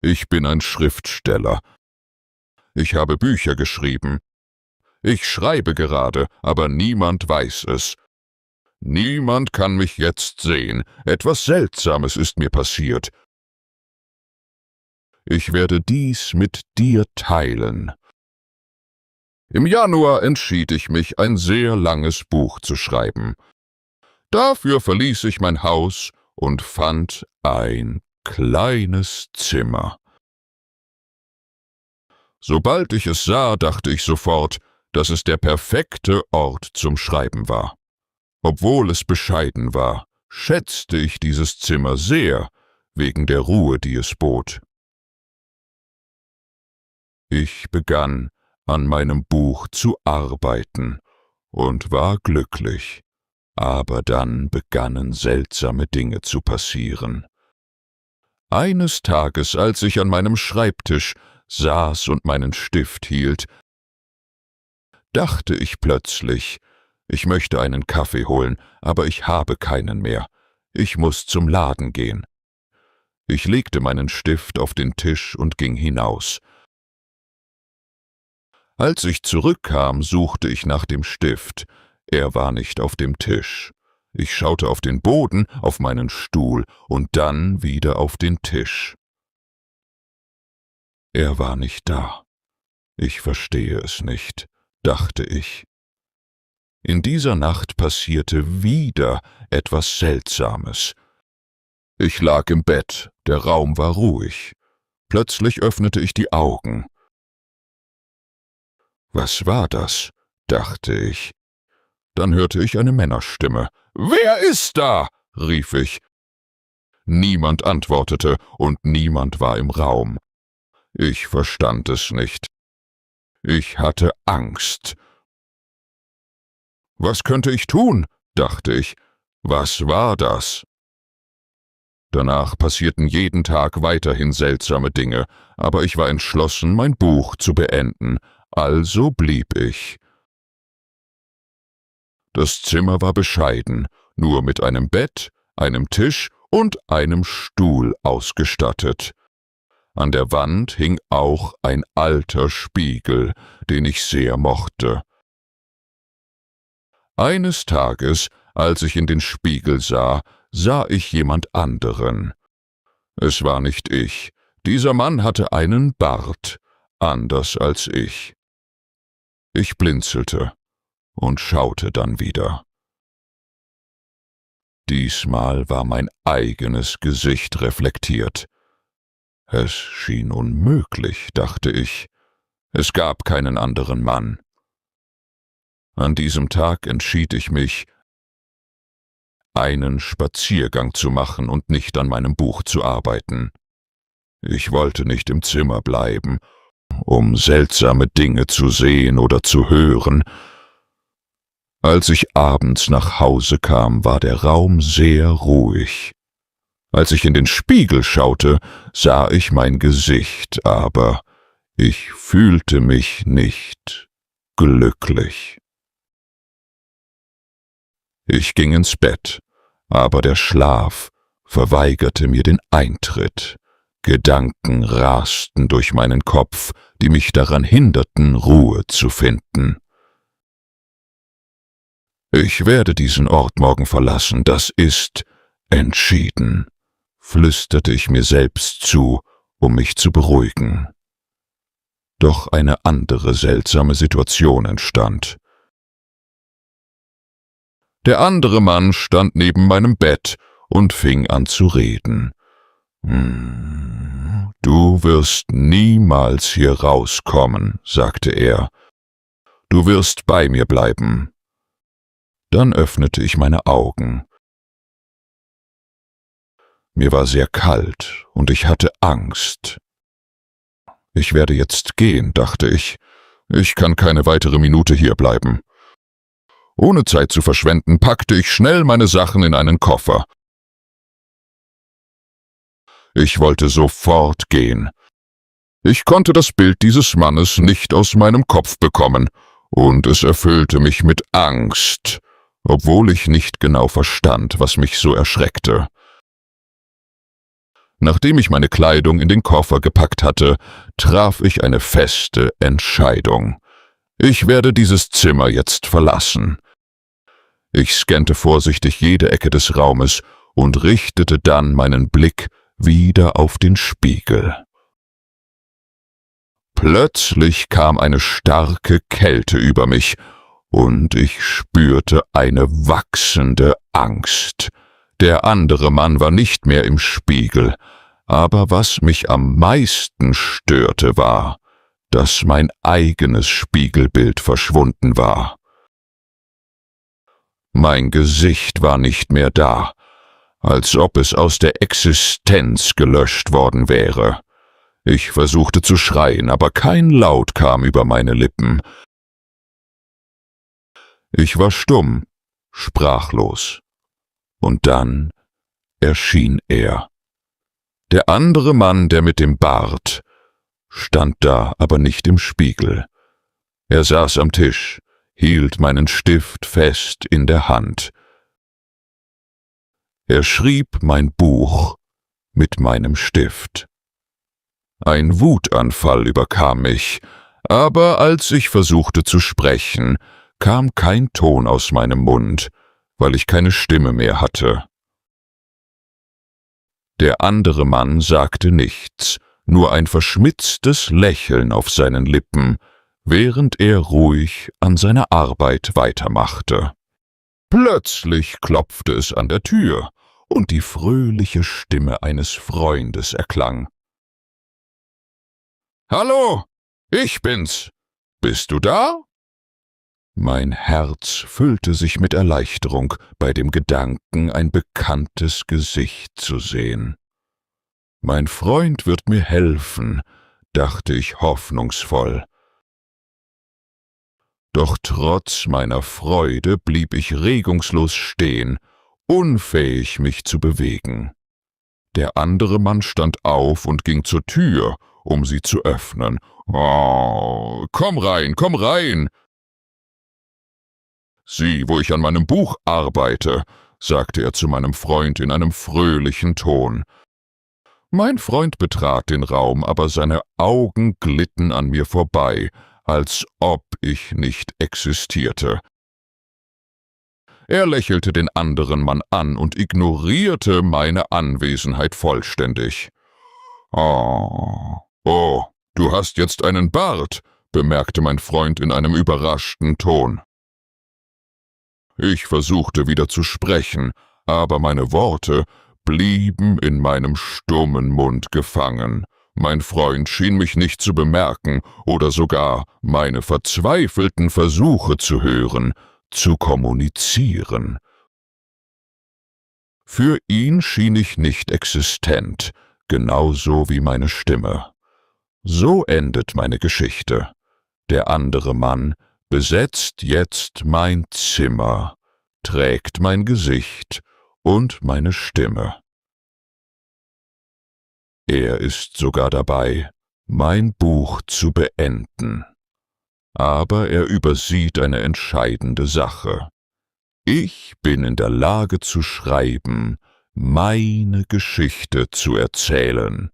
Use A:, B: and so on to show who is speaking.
A: Ich bin ein Schriftsteller. Ich habe Bücher geschrieben. Ich schreibe gerade, aber niemand weiß es. Niemand kann mich jetzt sehen. Etwas Seltsames ist mir passiert. Ich werde dies mit dir teilen. Im Januar entschied ich mich, ein sehr langes Buch zu schreiben. Dafür verließ ich mein Haus und fand ein kleines Zimmer. Sobald ich es sah, dachte ich sofort, dass es der perfekte Ort zum Schreiben war. Obwohl es bescheiden war, schätzte ich dieses Zimmer sehr, wegen der Ruhe, die es bot. Ich begann, an meinem Buch zu arbeiten und war glücklich. Aber dann begannen seltsame Dinge zu passieren. Eines Tages, als ich an meinem Schreibtisch saß und meinen Stift hielt, dachte ich plötzlich, ich möchte einen Kaffee holen, aber ich habe keinen mehr. Ich muss zum Laden gehen. Ich legte meinen Stift auf den Tisch und ging hinaus. Als ich zurückkam, suchte ich nach dem Stift. Er war nicht auf dem Tisch. Ich schaute auf den Boden, auf meinen Stuhl und dann wieder auf den Tisch. Er war nicht da. Ich verstehe es nicht, dachte ich. In dieser Nacht passierte wieder etwas Seltsames. Ich lag im Bett, der Raum war ruhig. Plötzlich öffnete ich die Augen. Was war das? Dachte ich. Dann hörte ich eine Männerstimme. »Wer ist da?« rief ich. Niemand antwortete und niemand war im Raum. Ich verstand es nicht. Ich hatte Angst. Was könnte ich tun? Dachte ich. Was war das? Danach passierten jeden Tag weiterhin seltsame Dinge, aber ich war entschlossen, mein Buch zu beenden, also blieb ich. Das Zimmer war bescheiden, nur mit einem Bett, einem Tisch und einem Stuhl ausgestattet. An der Wand hing auch ein alter Spiegel, den ich sehr mochte. Eines Tages, als ich in den Spiegel sah, sah ich jemand anderen. Es war nicht ich. Dieser Mann hatte einen Bart, anders als ich. Ich blinzelte und schaute dann wieder. Diesmal war mein eigenes Gesicht reflektiert. Es schien unmöglich, dachte ich. Es gab keinen anderen Mann. An diesem Tag entschied ich mich, einen Spaziergang zu machen und nicht an meinem Buch zu arbeiten. Ich wollte nicht im Zimmer bleiben, um seltsame Dinge zu sehen oder zu hören. Als ich abends nach Hause kam, war der Raum sehr ruhig. Als ich in den Spiegel schaute, sah ich mein Gesicht, aber ich fühlte mich nicht glücklich. Ich ging ins Bett, aber der Schlaf verweigerte mir den Eintritt. Gedanken rasten durch meinen Kopf, die mich daran hinderten, Ruhe zu finden. Ich werde diesen Ort morgen verlassen, das ist entschieden, flüsterte ich mir selbst zu, um mich zu beruhigen. Doch eine andere seltsame Situation entstand. Der andere Mann stand neben meinem Bett und fing an zu reden. »Du wirst niemals hier rauskommen«, sagte er. »Du wirst bei mir bleiben.« Dann öffnete ich meine Augen. Mir war sehr kalt und ich hatte Angst. Ich werde jetzt gehen, dachte ich. Ich kann keine weitere Minute hier bleiben. Ohne Zeit zu verschwenden, packte ich schnell meine Sachen in einen Koffer. Ich wollte sofort gehen. Ich konnte das Bild dieses Mannes nicht aus meinem Kopf bekommen, und es erfüllte mich mit Angst, obwohl ich nicht genau verstand, was mich so erschreckte. Nachdem ich meine Kleidung in den Koffer gepackt hatte, traf ich eine feste Entscheidung. Ich werde dieses Zimmer jetzt verlassen. Ich scannte vorsichtig jede Ecke des Raumes und richtete dann meinen Blick wieder auf den Spiegel. Plötzlich kam eine starke Kälte über mich und ich spürte eine wachsende Angst. Der andere Mann war nicht mehr im Spiegel, aber was mich am meisten störte war, dass mein eigenes Spiegelbild verschwunden war. Mein Gesicht war nicht mehr da, als ob es aus der Existenz gelöscht worden wäre. Ich versuchte zu schreien, aber kein Laut kam über meine Lippen. Ich war stumm, sprachlos. Und dann erschien er. Der andere Mann, der mit dem Bart, stand da, aber nicht im Spiegel. Er saß am Tisch, hielt meinen Stift fest in der Hand. Er schrieb mein Buch mit meinem Stift. Ein Wutanfall überkam mich, aber als ich versuchte zu sprechen, kam kein Ton aus meinem Mund, weil ich keine Stimme mehr hatte. Der andere Mann sagte nichts, nur ein verschmitztes Lächeln auf seinen Lippen, während er ruhig an seiner Arbeit weitermachte. Plötzlich klopfte es an der Tür, und die fröhliche Stimme eines Freundes erklang. »Hallo, ich bin's. Bist du da?« Mein Herz füllte sich mit Erleichterung bei dem Gedanken, ein bekanntes Gesicht zu sehen. Mein Freund wird mir helfen, dachte ich hoffnungsvoll. Doch trotz meiner Freude blieb ich regungslos stehen, unfähig, mich zu bewegen. Der andere Mann stand auf und ging zur Tür, um sie zu öffnen. »Oh, komm rein, komm rein!« »Sieh, wo ich an meinem Buch arbeite«, sagte er zu meinem Freund in einem fröhlichen Ton. Mein Freund betrat den Raum, aber seine Augen glitten an mir vorbei, als ob ich nicht existierte. Er lächelte den anderen Mann an und ignorierte meine Anwesenheit vollständig. »Oh, du hast jetzt einen Bart«, bemerkte mein Freund in einem überraschten Ton. Ich versuchte wieder zu sprechen, aber meine Worte blieben in meinem stummen Mund gefangen. Mein Freund schien mich nicht zu bemerken oder sogar meine verzweifelten Versuche zu hören, zu kommunizieren. Für ihn schien ich nicht existent, genauso wie meine Stimme. So endet meine Geschichte. Der andere Mann besetzt jetzt mein Zimmer, trägt mein Gesicht und meine Stimme. Er ist sogar dabei, mein Buch zu beenden. Aber er übersieht eine entscheidende Sache. Ich bin in der Lage zu schreiben, meine Geschichte zu erzählen.